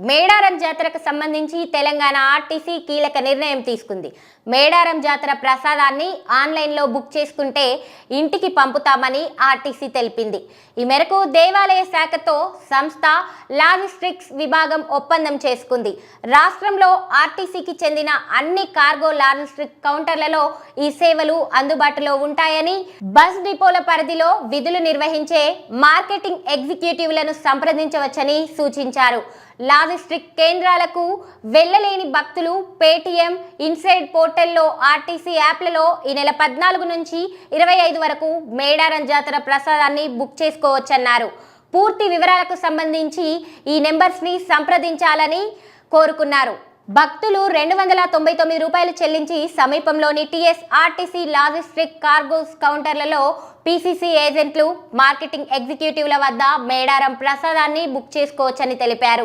మేడారం జాతరకు సంబంధించి తెలంగాణ ఆర్టీసీ కీలక నిర్ణయం తీసుకుంది. మేడారం జాతర ప్రసాదాన్ని ఆన్లైన్లో బుక్ చేసుకుంటే ఇంటికి పంపుతామని ఆర్టీసీ తెలిపింది. ఈ మేరకు దేవాలయ శాఖతో సంస్థ లాజిస్టిక్స్ విభాగం ఒప్పందం చేసుకుంది. రాష్ట్రంలో ఆర్టీసీకి చెందిన అన్ని కార్గో లాజిస్టిక్ కౌంటర్లలో ఈ సేవలు అందుబాటులో ఉంటాయని, బస్ డిపోల పరిధిలో విధులు నిర్వహించే మార్కెటింగ్ ఎగ్జిక్యూటివ్లను సంప్రదించవచ్చని సూచించారు. లాజిస్టిక్ కేంద్రాలకు వెళ్లలేని భక్తులు పేటీఎం, ఇన్సైడ్ పోర్టల్లో, ఆర్టీసీ యాప్లలో ఈ నెల 14 నుంచి 25 వరకు మేడారం జాతర ప్రసాదాన్ని బుక్ చేసుకోవచ్చన్నారు. పూర్తి వివరాలకు సంబంధించి ఈ నెంబర్స్ని సంప్రదించాలని కోరుకున్నారు. భక్తులు 299 రూపాయలు చెల్లించి సమీపంలోని టీఎస్ఆర్టీసీ లాజిస్టిక్ కార్గోస్ కౌంటర్లలో పీసీసీ ఏజెంట్లు, మార్కెటింగ్ ఎగ్జిక్యూటివ్ల వద్ద మేడారం ప్రసాదాన్ని బుక్ చేసుకోవచ్చని తెలిపారు.